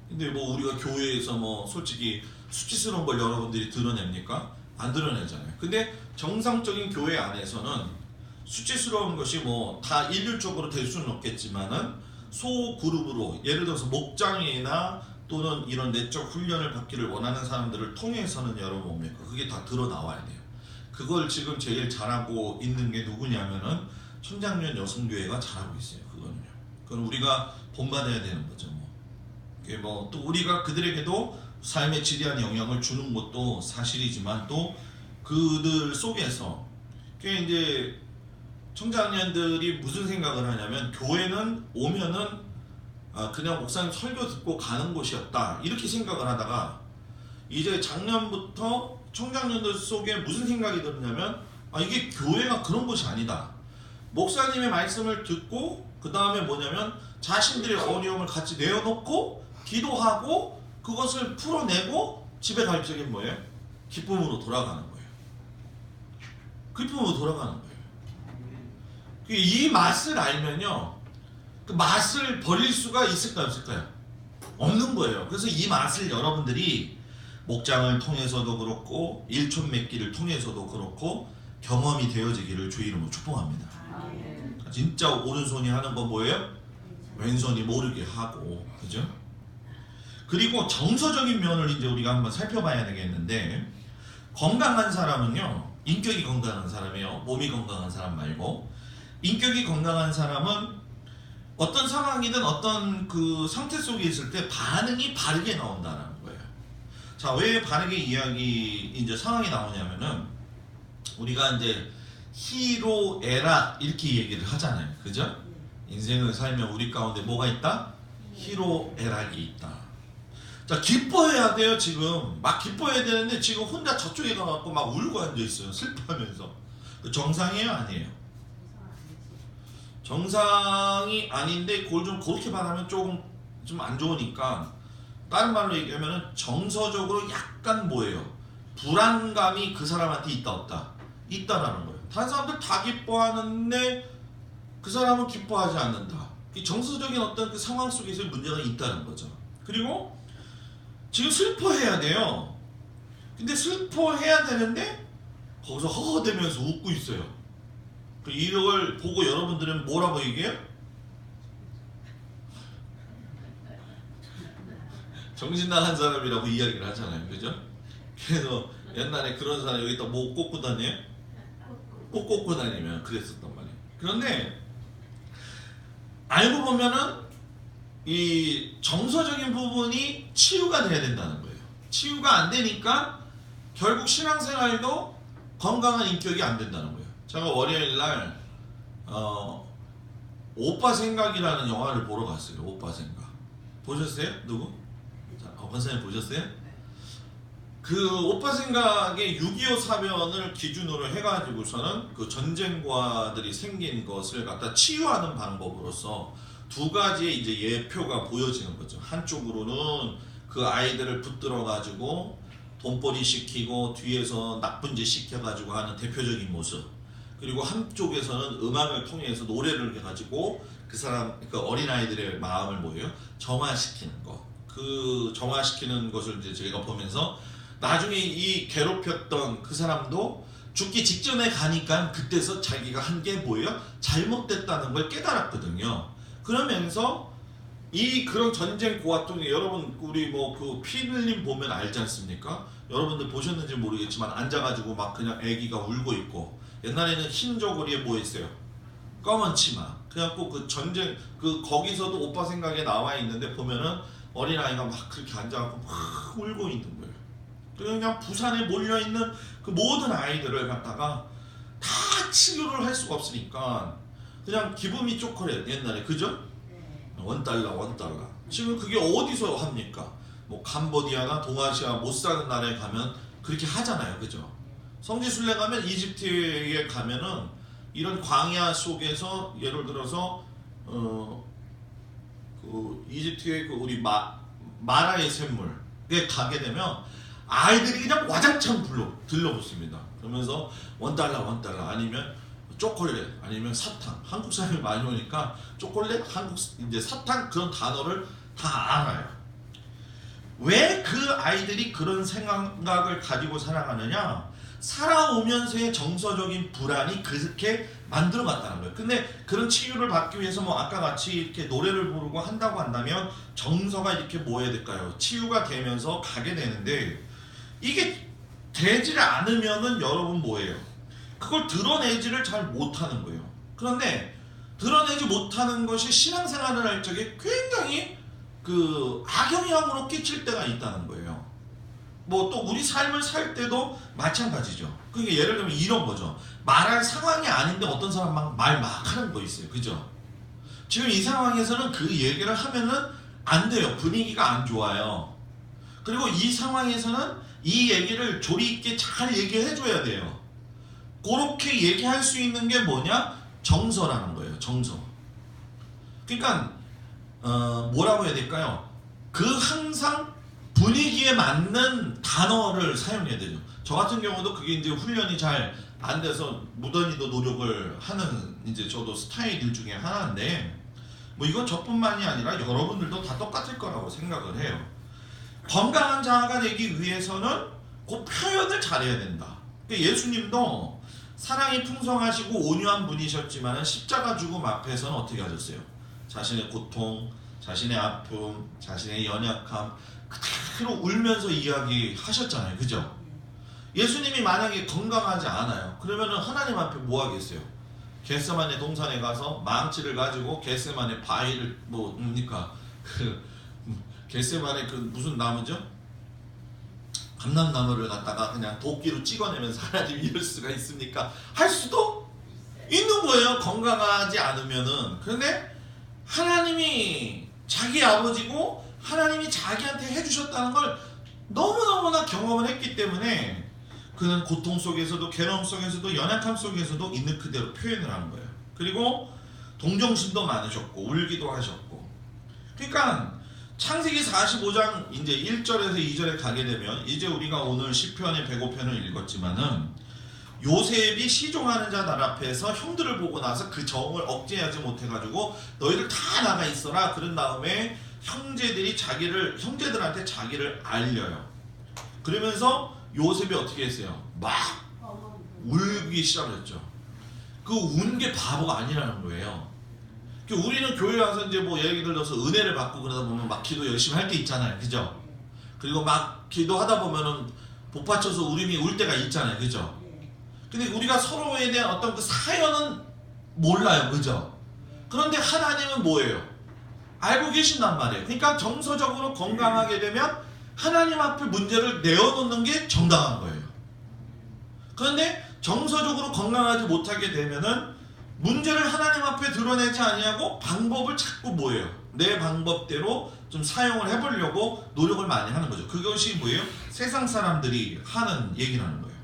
S1: 근데 뭐 우리가 교회에서 뭐 솔직히 수치스러운 걸 여러분들이 드러냅니까? 안 드러내잖아요. 근데 정상적인 교회 안에서는 수치스러운 것이 뭐 다 일률적으로 될 수는 없겠지만은 소그룹으로, 예를 들어서 목장이나 또는 이런 내적 훈련을 받기를 원하는 사람들을 통해서는 여러분 뭡니까? 그게 다 드러나와야 돼요. 그걸 지금 제일 잘하고 있는 게 누구냐면은 천장면 여성교회가 잘하고 있어요. 그거는요. 그건 우리가 본받아야 되는 거죠. 뭐 또 우리가 그들에게도 삶의 지대한 영향을 주는 것도 사실이지만 또 그들 속에서 이제 청장년들이 무슨 생각을 하냐면 교회는 오면은 그냥 목사님 설교 듣고 가는 곳이었다 이렇게 생각을 하다가 이제 작년부터 청장년들 속에 무슨 생각이 들었냐면 이게 교회가 그런 곳이 아니다. 목사님의 말씀을 듣고 그 다음에 뭐냐면 자신들의 어려움을 같이 내어놓고 기도하고 그것을 풀어내고 집에 갈 적에 뭐예요? 기쁨으로 돌아가는 거예요. 기쁨으로 돌아가는 거예요. 이 맛을 알면요, 그 맛을 버릴 수가 있을까요, 없을까요? 없는 거예요. 그래서 이 맛을 여러분들이 목장을 통해서도 그렇고 일촌맺기를 통해서도 그렇고 경험이 되어지기를 주의 이름으로 축복합니다. 진짜 오른손이 하는 건 뭐예요? 왼손이 모르게 하고, 그죠? 그리고 정서적인 면을 이제 우리가 한번 살펴봐야 되겠는데, 건강한 사람은요, 인격이 건강한 사람이에요. 몸이 건강한 사람 말고. 인격이 건강한 사람은 어떤 상황이든 어떤 그 상태 속에 있을 때 반응이 바르게 나온다는 거예요. 자, 왜 바르게 이제 상황이 나오냐면은 우리가 이제 희로애락 이렇게 얘기를 하잖아요. 그죠? 인생을 살면 우리 가운데 뭐가 있다? 희로애락이 있다. 자, 기뻐해야 돼요. 지금 막 기뻐해야 되는데 지금 혼자 저쪽에 가갖고 막 울고 앉아있어요. 슬퍼하면서. 정상이에요? 아니에요? 정상이 아닌데 그걸 좀 그렇게 말하면 조금 좀 안 좋으니까 다른 말로 얘기하면 정서적으로 약간 뭐예요? 불안감이 그 사람한테 있다 없다? 있다라는 거예요. 다른 사람들 다 기뻐하는데 그 사람은 기뻐하지 않는다. 이 정서적인 어떤 그 상황 속에서 문제가 있다는 거죠. 그리고 지금 슬퍼해야 돼요. 근데 슬퍼해야 되는데 거기서 허허대면서 웃고 있어요. 이걸 보고 여러분들은 뭐라고 얘기해요? 정신 나간 사람이라고 이야기를 하잖아요. 그죠? 그래서 옛날에 그런 사람 여기다 뭐 꽂고 다녀요? 꼭 꽂고 다니면 그랬었단 말이에요. 그런데 알고 보면은 이 정서적인 부분이 치유가 돼야 된다는 거예요. 치유가 안 되니까 결국 신앙생활도 건강한 인격이 안 된다는 거예요. 제가 월요일날 오빠 생각이라는 영화를 보러 갔어요. 오빠 생각 보셨어요? 누구? 자, 권사님 보셨어요? 그 오빠 생각의 6.25 사변을 기준으로 해가지고서는 그 전쟁과들이 생긴 것을 갖다 치유하는 방법으로서 두 가지의 이제 예표가 보여지는 거죠. 한쪽으로는 그 아이들을 붙들어 가지고 돈벌이 시키고 뒤에서 나쁜 짓 시켜가지고 하는 대표적인 모습. 그리고 한쪽에서는 음악을 통해서 노래를 해가지고 그 사람, 그러니까 어린아이들의 마음을 뭐예요? 정화시키는 것. 그 정화시키는 것을 이제 제가 보면서 나중에 이 괴롭혔던 그 사람도 죽기 직전에 가니까 그때서 자기가 한 게 뭐예요? 잘못됐다는 걸 깨달았거든요. 그러면서 이 그런 전쟁 고아통에 여러분 우리 뭐 그 피흘림 보면 알지 않습니까? 여러분들 보셨는지 모르겠지만 앉아가지고 막 그냥 아기가 울고 있고, 옛날에는 흰 저고리에 뭐 했어요? 검은 치마. 그래갖고 그 전쟁 그 거기서도 오빠 생각에 나와 있는데 보면은 어린아이가 막 그렇게 앉아갖고 막 울고 있는 거예요. 그냥 부산에 몰려있는 그 모든 아이들을 갖다가 다 치료를 할 수가 없으니까 그냥 기분이 쪼그래요. 옛날에 그죠? $1 지금 그게 어디서 합니까? 뭐 캄보디아나 동아시아 못 사는 나라에 가면 그렇게 하잖아요. 그죠? 성지순례 가면 이집트에 가면은 이런 광야 속에서 예를 들어서 그 이집트의 그 우리 마라의 샘물에 가게 되면 아이들이 그냥 와장창 들러붙습니다. 그러면서 $1 아니면 초콜릿 아니면 사탕. 한국 사람이 많이 오니까 초콜릿, 한국 이제 사탕 그런 단어를 다 알아요. 왜 그 아이들이 그런 생각을 가지고 살아가느냐? 살아오면서의 정서적인 불안이 그렇게 만들어갔다는 거예요. 근데 그런 치유를 받기 위해서 뭐 아까 같이 이렇게 노래를 부르고 한다고 한다면 정서가 이렇게 뭐 해야 될까요? 치유가 되면서 가게 되는데 이게 되지를 않으면은 여러분 뭐예요? 그걸 드러내지를 잘 못하는 거예요. 그런데 드러내지 못하는 것이 신앙생활을 할 적에 굉장히 그 악영향으로 끼칠 때가 있다는 거예요. 뭐 또 우리 삶을 살 때도 마찬가지죠. 그게 예를 들면 이런 거죠. 말할 상황이 아닌데 어떤 사람 말 막 하는 거 있어요. 그죠? 지금 이 상황에서는 그 얘기를 하면은 안 돼요. 분위기가 안 좋아요. 그리고 이 상황에서는 이 얘기를 조리 있게 잘 얘기해 줘야 돼요. 그렇게 얘기할 수 있는 게 뭐냐? 정서라는 거예요. 정서. 그러니까 뭐라고 해야 될까요? 그 항상 분위기에 맞는 단어를 사용해야 되죠. 저 같은 경우도 그게 이제 훈련이 잘 안 돼서 무던히도 노력을 하는 이제 저도 스타일 중에 하나인데, 뭐 이건 저뿐만이 아니라 여러분들도 다 똑같을 거라고 생각을 해요. 건강한 자아가 되기 위해서는 그 표현을 잘해야 된다. 예수님도 사랑이 풍성하시고 온유한 분이셨지만 십자가 죽음 앞에서는 어떻게 하셨어요? 자신의 고통, 자신의 아픔, 자신의 연약함 그대로 울면서 이야기하셨잖아요. 그죠? 예수님이 만약에 건강하지 않아요. 그러면은 하나님 앞에 뭐 하겠어요? 겟세마네 동산에 가서 망치를 가지고 겟세마네 바위를 뭡니까? 그 겟세마네 그 무슨 나무죠? 감람나무를 갖다가 그냥 도끼로 찍어내면서 하나님 이럴 수가 있습니까? 할 수도 있는 거예요. 건강하지 않으면은. 그런데 하나님이 자기 아버지고 하나님이 자기한테 해주셨다는 걸 너무너무나 경험을 했기 때문에 그는 고통 속에서도 괴로움 속에서도 연약함 속에서도 있는 그대로 표현을 하는 거예요. 그리고 동정심도 많으셨고 울기도 하셨고. 그러니까 창세기 45장 이제 1절에서 2절에 가게 되면 이제 우리가 오늘 시편의 105편을 읽었지만은 요셉이 시종하는 자들 앞에서 형들을 보고 나서 그 정을 억제하지 못해가지고 너희들 다 나가 있어라. 그런 다음에 형제들한테 자기를 알려요. 그러면서 요셉이 어떻게 했어요? 막 울기 시작했죠. 그 운 게 바보가 아니라는 거예요. 우리는 교회 와서 이제 뭐 예를 들어서 은혜를 받고 그러다 보면 막 기도 열심히 할 때 있잖아요. 그죠? 그리고 막 기도하다 보면은 복받쳐서 울음이 울 때가 있잖아요. 그죠? 근데 우리가 서로에 대한 어떤 그 사연은 몰라요. 그죠? 그런데 하나님은 뭐예요? 알고 계신단 말이에요. 그러니까 정서적으로 건강하게 되면 하나님 앞에 문제를 내어놓는 게 정당한 거예요. 그런데 정서적으로 건강하지 못하게 되면은 문제를 하나님 앞에 드러내지 아니하고 방법을 자꾸 뭐예요? 내 방법대로 좀 사용을 해보려고 노력을 많이 하는 거죠. 그것이 뭐예요? 세상 사람들이 하는 얘기라는 거예요.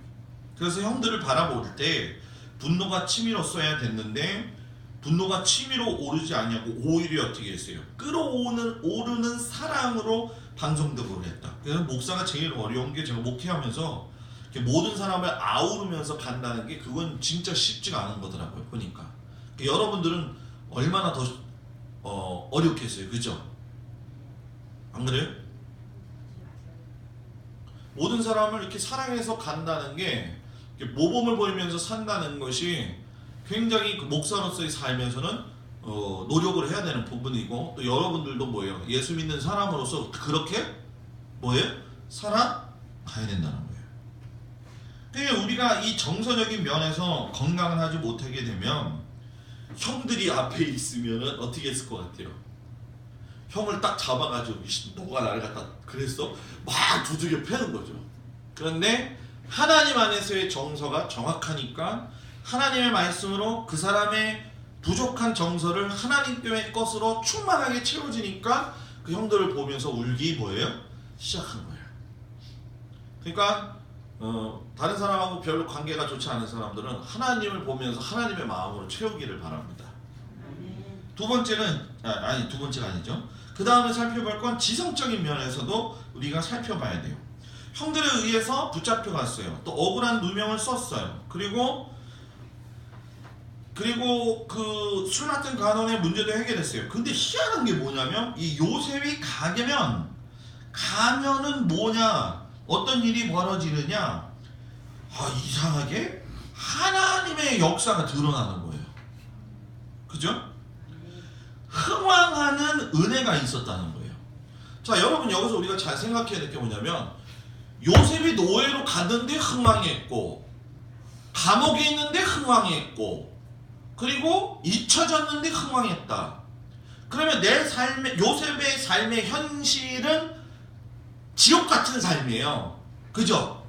S1: 그래서 형들을 바라볼 때 분노가 치밀었어야 됐는데 분노가 치밀어 오르지 아니하고 오히려 어떻게 했어요? 끌어오르는 사랑으로 방송도 그랬다. 그래서 목사가 제일 어려운 게 제가 목회하면서 모든 사람을 아우르면서 간다는 게 그건 진짜 쉽지가 않은 거더라고요. 보니까 여러분들은 얼마나 더 어렵겠어요, 그죠? 안 그래요? 모든 사람을 이렇게 사랑해서 간다는 게 모범을 보이면서 산다는 것이 굉장히 그 목사로서의 삶에서는 노력을 해야 되는 부분이고, 또 여러분들도 뭐예요? 예수 믿는 사람으로서 그렇게 뭐예요? 살아가야 된다는 거예요. 그러니까 우리가 이 정서적인 면에서 건강을 하지 못하게 되면 형들이 앞에 있으면 어떻게 했을 것 같아요? 형을 딱 잡아가지고 너가 나를 갖다 그랬어? 막 두들겨 패는 거죠. 그런데 하나님 안에서의 정서가 정확하니까 하나님의 말씀으로 그 사람의 부족한 정서를 하나님의 것으로 충만하게 채워지니까 그 형들을 보면서 울기 뭐예요? 시작한 거예요. 그러니까 다른 사람하고 별로 관계가 좋지 않은 사람들은 하나님을 보면서 하나님의 마음으로 채우기를 바랍니다. 두 번째는 두 번째가 아니죠. 그 다음에 살펴볼 건 지성적인 면에서도 우리가 살펴봐야 돼요. 형들에 의해서 붙잡혀 갔어요. 또 억울한 누명을 썼어요. 그리고 그 술 맡은 간원의 문제도 해결했어요. 근데 희한한 게 뭐냐면 이 요셉이 가면은 뭐냐, 어떤 일이 벌어지느냐, 이상하게 하나님의 역사가 드러나는 거예요. 그죠? 흥왕하는 은혜가 있었다는 거예요. 자, 여러분 여기서 우리가 잘 생각해야 될 게 뭐냐면 요셉이 노예로 갔는데 흥왕했고, 감옥에 있는데 흥왕했고, 그리고 잊혀졌는데 흥왕했다. 그러면 요셉의 삶의 현실은 지옥 같은 삶이에요. 그죠?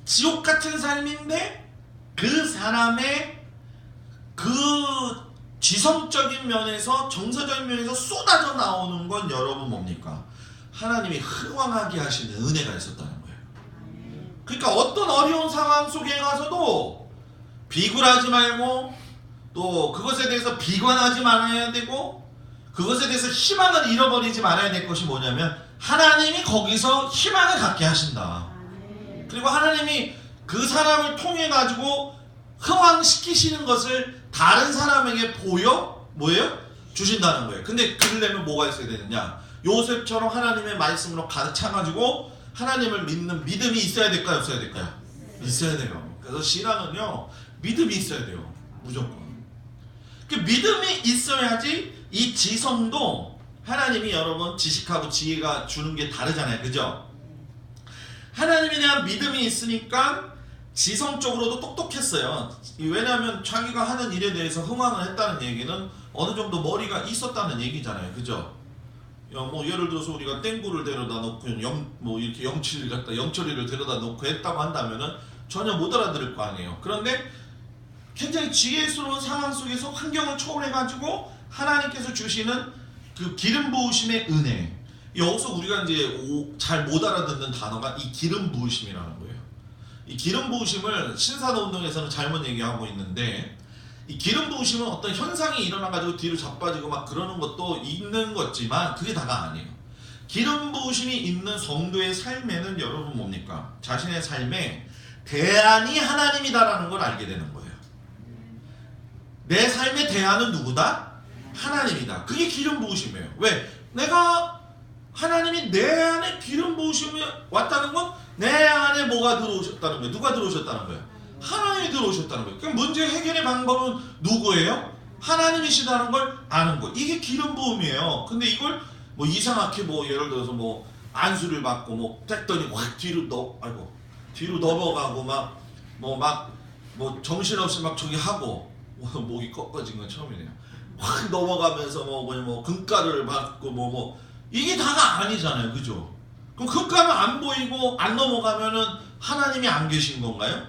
S1: 지옥 같은 삶인데 그 사람의 그 지성적인 면에서, 정서적인 면에서 쏟아져 나오는 건 여러분 뭡니까? 하나님이 흥왕하게 하시는 은혜가 있었다는 거예요. 그러니까 어떤 어려운 상황 속에 가서도 비굴하지 말고, 또 그것에 대해서 비관하지 말아야 되고, 그것에 대해서 희망을 잃어버리지 말아야 될 것이 뭐냐면 하나님이 거기서 희망을 갖게 하신다. 그리고 하나님이 그 사람을 통해 가지고 흥왕시키시는 것을 다른 사람에게 뭐예요? 주신다는 거예요. 근데 그러려면 뭐가 있어야 되느냐? 요셉처럼 하나님의 말씀으로 가득 차가지고 하나님을 믿는 믿음이 있어야 될까요? 없어야 될까요? 있어야 돼요. 그래서 신앙은요, 믿음이 있어야 돼요. 무조건. 그 믿음이 있어야지 이 지성도, 하나님이 여러분 지식하고 지혜가 주는 게 다르잖아요. 그죠? 하나님에 대한 믿음이 있으니까 지성적으로도 똑똑했어요. 왜냐하면 자기가 하는 일에 대해서 흥왕을 했다는 얘기는 어느 정도 머리가 있었다는 얘기잖아요. 그죠? 뭐 예를 들어서 우리가 땡구를 데려다 놓고 이렇게 영철이를 데려다 놓고 했다고 한다면은 전혀 못 알아들을 거 아니에요. 그런데 굉장히 지혜스러운 상황 속에서 환경을 초월해가지고 하나님께서 주시는 그 기름 부으심의 은혜. 여기서 우리가 이제 잘 못 알아듣는 단어가 이 기름 부으심이라는 거예요. 이 기름 부으심을 신사도운동에서는 잘못 얘기하고 있는데, 이 기름 부으심은 어떤 현상이 일어나가지고 뒤로 자빠지고 막 그러는 것도 있는 거지만 그게 다가 아니에요. 기름 부으심이 있는 성도의 삶에는 여러분 뭡니까? 자신의 삶에 대안이 하나님이다라는 걸 알게 되는 거예요. 내 삶의 대안은 누구다? 하나님이다. 그게 기름 부으심이에요. 왜? 내가 하나님이 내 안에 기름 부으심이 왔다는 건 내 안에 뭐가 들어오셨다는 거예요? 누가 들어오셨다는 거예요? 하나님이 들어오셨다는 거예요. 그럼 문제 해결의 방법은 누구예요? 하나님이시다는 걸 아는 거. 이게 기름 부음이에요. 근데 이걸 뭐 이상하게 뭐 예를 들어서 뭐 안수를 받고 뭐 뗐더니 확 뒤로 넘어가고 뭐 정신없이 막 저기 하고, 목이 꺾어진 건 처음이네요. 확 넘어가면서 뭐 금가루를 받고 이게 다가 아니잖아요. 그죠? 그럼 금가루 안 보이고 안 넘어가면은 하나님이 안 계신 건가요?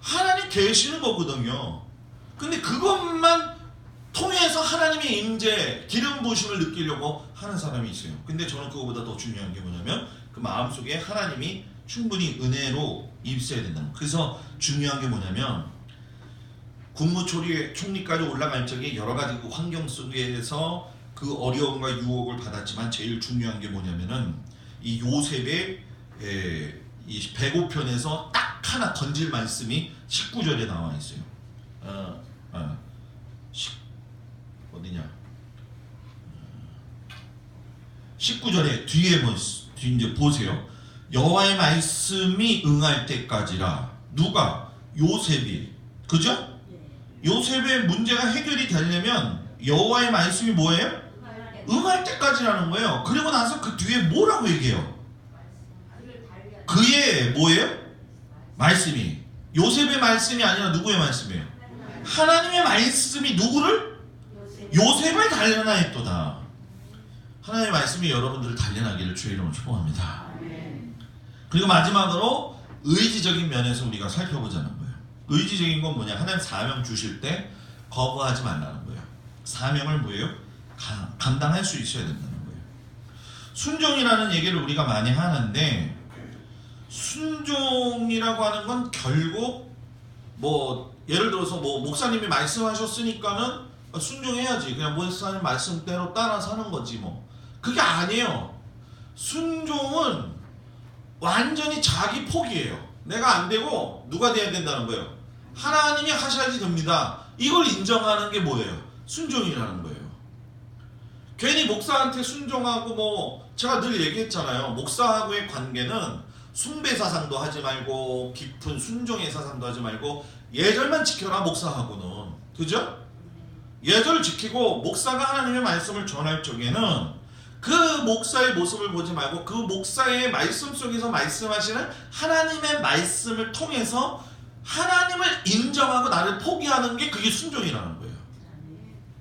S1: 하나님 계시는 거거든요. 근데 그것만 통해서 하나님의 임재, 기름 부으심을 느끼려고 하는 사람이 있어요. 근데 저는 그거보다 더 중요한 게 뭐냐면 그 마음속에 하나님이 충분히 은혜로 있어야 된다는 거예요. 그래서 중요한 게 뭐냐면 국무총리까지 올라갈 적에 여러 가지 그 환경 속에서 그 어려움과 유혹을 받았지만 제일 중요한 게 뭐냐면은 이 요셉의 이 배고편에서 딱 하나 던질 말씀이 19절에 나와 있어요. 어디냐? 19절에 뒤에 이제 보세요. 여호와의 말씀이 응할 때까지라. 누가? 요셉이. 그죠? 요셉의 문제가 해결이 되려면 여호와의 말씀이 뭐예요? 응할 때까지라는 거예요. 그리고 나서 그 뒤에 뭐라고 얘기해요? 그의 뭐예요? 말씀이. 요셉의 말씀이 아니라 누구의 말씀이에요? 하나님의 말씀이 누구를? 요셉을 단련하였도다. 하나님의 말씀이 여러분들을 단련하기를 주의 이름으로 축복합니다. 그리고 마지막으로 의지적인 면에서 우리가 살펴보자는 거예요. 의지적인 건 뭐냐? 하나님 사명 주실 때 거부하지 말라는 거예요. 사명을 뭐예요? 감당할 수 있어야 된다는 거예요. 순종이라는 얘기를 우리가 많이 하는데, 순종이라고 하는 건 결국 뭐 예를 들어서 뭐 목사님이 말씀하셨으니까는 순종해야지, 그냥 목사님 말씀대로 따라서 하는 거지 뭐. 그게 아니에요. 순종은 완전히 자기 포기예요. 내가 안 되고 누가 돼야 된다는 거예요? 하나님이 하셔야지 됩니다. 이걸 인정하는 게 뭐예요? 순종이라는 거예요. 괜히 목사한테 순종하고 뭐 제가 늘 얘기했잖아요. 목사하고의 관계는 숭배 사상도 하지 말고 깊은 순종의 사상도 하지 말고 예절만 지켜라 목사하고는. 그죠? 예절 지키고 목사가 하나님의 말씀을 전할 적에는 그 목사의 모습을 보지 말고 그 목사의 말씀 속에서 말씀하시는 하나님의 말씀을 통해서 하나님을 인정하고 나를 포기하는 게 그게 순종이라는 거예요.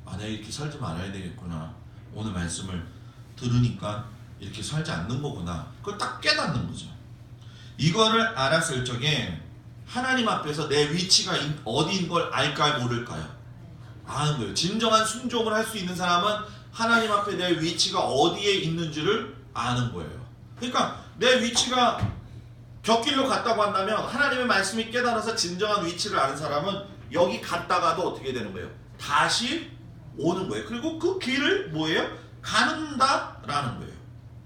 S1: 아, 내가 이렇게 살지 말아야 되겠구나. 오늘 말씀을 들으니까 이렇게 살지 않는 거구나. 그걸 딱 깨닫는 거죠. 이거를 알았을 적에 하나님 앞에서 내 위치가 어디인 걸 알까요? 모를까요? 아는 거예요. 진정한 순종을 할 수 있는 사람은 하나님 앞에 내 위치가 어디에 있는지를 아는 거예요. 그러니까 내 위치가 곁길로 갔다고 한다면 하나님의 말씀이 깨달아서 진정한 위치를 아는 사람은 여기 갔다가도 어떻게 되는 거예요? 다시 오는 거예요. 그리고 그 길을 뭐예요? 가는다라는 거예요.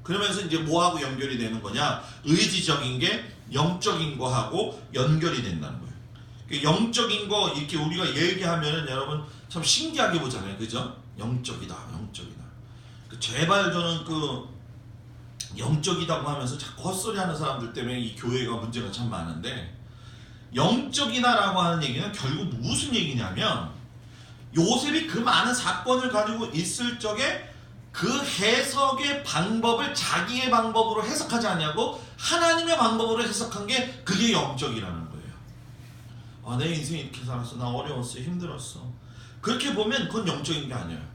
S1: 그러면서 이제 뭐하고 연결이 되는 거냐? 의지적인 게 영적인 거하고 연결이 된다는 거예요. 영적인 거 이렇게 우리가 얘기하면은 여러분 참 신기하게 보잖아요. 그죠? 영적이다, 영적이다. 제발 저는 그 영적이다고 하면서 자꾸 헛소리 하는 사람들 때문에 이 교회가 문제가 참 많은데, 영적이다라고 하는 얘기는 결국 무슨 얘기냐면 요셉이 그 많은 사건을 가지고 있을 적에 그 해석의 방법을 자기의 방법으로 해석하지 않냐고 하나님의 방법으로 해석한 게 그게 영적이라는 거예요. 아, 내 인생이 이렇게 살았어. 나 어려웠어. 힘들었어. 그렇게 보면 그건 영적인 게 아니에요.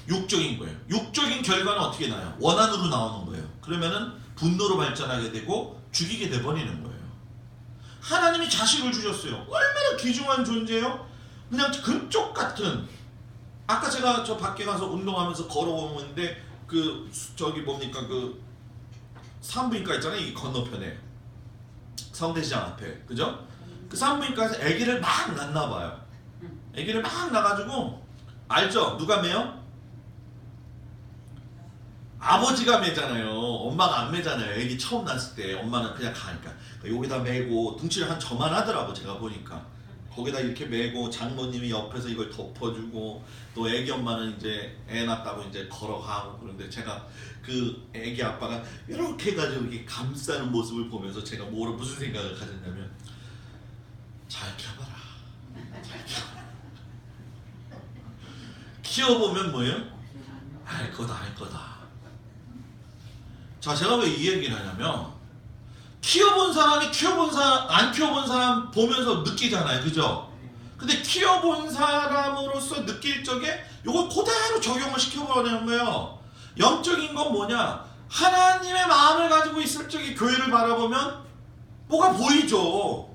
S1: 육적인 거예요. 육적인 결과는 어떻게 나요? 원한으로 나오는 거예요. 그러면은 분노로 발전하게 되고 죽이게 돼버리는 거예요. 하나님이 자식을 주셨어요. 얼마나 귀중한 존재예요? 그냥 금쪽 같은. 아까 제가 저 밖에 가서 운동하면서 걸어오는데 그 저기 뭡니까 그 산부인과 있잖아요. 이 건너편에 성대시장 앞에, 그죠? 그 산부인과에서 아기를 막 낳나 봐요. 아기를 막 낳아가지고 알죠? 누가 매요? 아버지가 매잖아요. 엄마가 안 매잖아요. 아기 처음 낳았을 때 엄마는 그냥 가니까 여기다 매고 등치를 한 저만 하더라고. 제가 보니까 거기다 이렇게 매고 장모님이 옆에서 이걸 덮어주고 또 애기 엄마는 이제 애 낳았다고 이제 걸어가고. 그런데 제가 그 애기 아빠가 이렇게 해가지고 이렇게 감싸는 모습을 보면서 제가 무슨 생각을 가졌냐면, 잘 키워봐라. 잘 키워봐라. 키워보면 뭐예요? 알 거다, 알 거다. 자, 제가 왜 이 얘기를 하냐면, 키워본 사람이 안 키워본 사람 보면서 느끼잖아요. 그죠? 근데 키워본 사람으로서 느낄 적에 이걸 그대로 적용을 시켜버리는 거예요. 영적인 건 뭐냐? 하나님의 마음을 가지고 있을 적에 교회를 바라보면 뭐가 보이죠.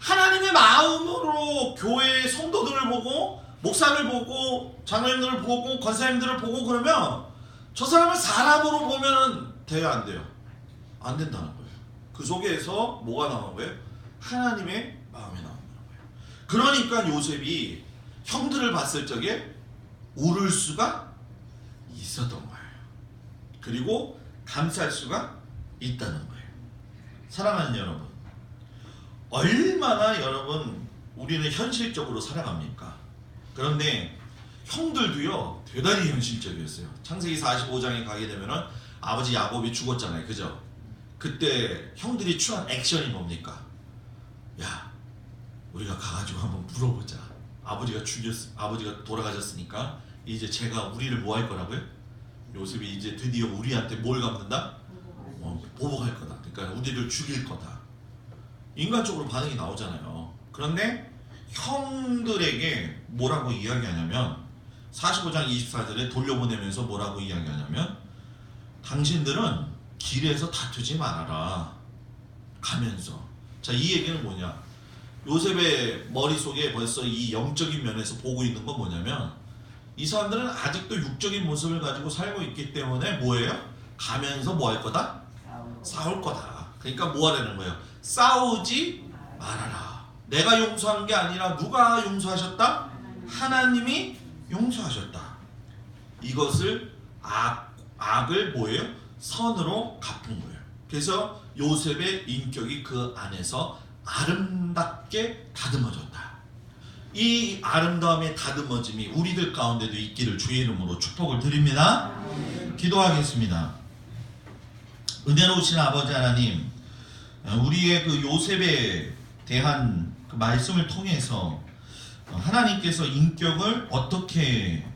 S1: 하나님의 마음으로 교회의 성도들을 보고 목사를 보고 장로님들을 보고 권사님들을 보고 그러면 저 사람을 사람으로 보면 돼요, 안 돼요? 안 된다는 거예요. 그 속에서 뭐가 나오는 거예요? 하나님의 마음이 나오는 거예요. 그러니까 요셉이 형들을 봤을 적에 울을 수가 있었던 거예요. 그리고 감쌀 수가 있다는 거예요. 사랑하는 여러분, 얼마나 여러분 우리는 현실적으로 살아갑니까? 그런데 형들도요 대단히 현실적이었어요. 창세기 45장에 가게 되면은 아버지 야곱이 죽었잖아요, 그죠? 그때 형들이 취한 액션이 뭡니까? 야, 우리가 가가지고 한번 물어보자. 아버지가 돌아가셨으니까 이제 제가 우리를 뭐 할 거라고요? 요셉이 이제 드디어 우리한테 뭘 갚는다? 보복할 거다. 그러니까 우리를 죽일 거다. 인간적으로 반응이 나오잖아요. 그런데 형들에게 뭐라고 이야기하냐면 45장 24절에 돌려보내면서 뭐라고 이야기하냐면 당신들은 길에서 다투지 말아라 가면서, 자, 이 얘기는 뭐냐? 요셉의 머릿속에 벌써 이 영적인 면에서 보고 있는 건 뭐냐면 이 사람들은 아직도 육적인 모습을 가지고 살고 있기 때문에 뭐예요? 가면서 뭐 할 거다? 싸울 거다. 그러니까 뭐 하라는 거예요? 싸우지 말아라. 내가 용서한 게 아니라 누가 용서하셨다? 하나님이 용서하셨다. 이것을 악을 뭐예요? 선으로 갚은 거예요. 그래서 요셉의 인격이 그 안에서 아름답게 다듬어졌다. 이 아름다움의 다듬어짐이 우리들 가운데도 있기를 주의 이름으로 축복을 드립니다. 기도하겠습니다. 은혜로우신 아버지 하나님, 우리의 그 요셉에 대한 그 말씀을 통해서 하나님께서 인격을 어떻게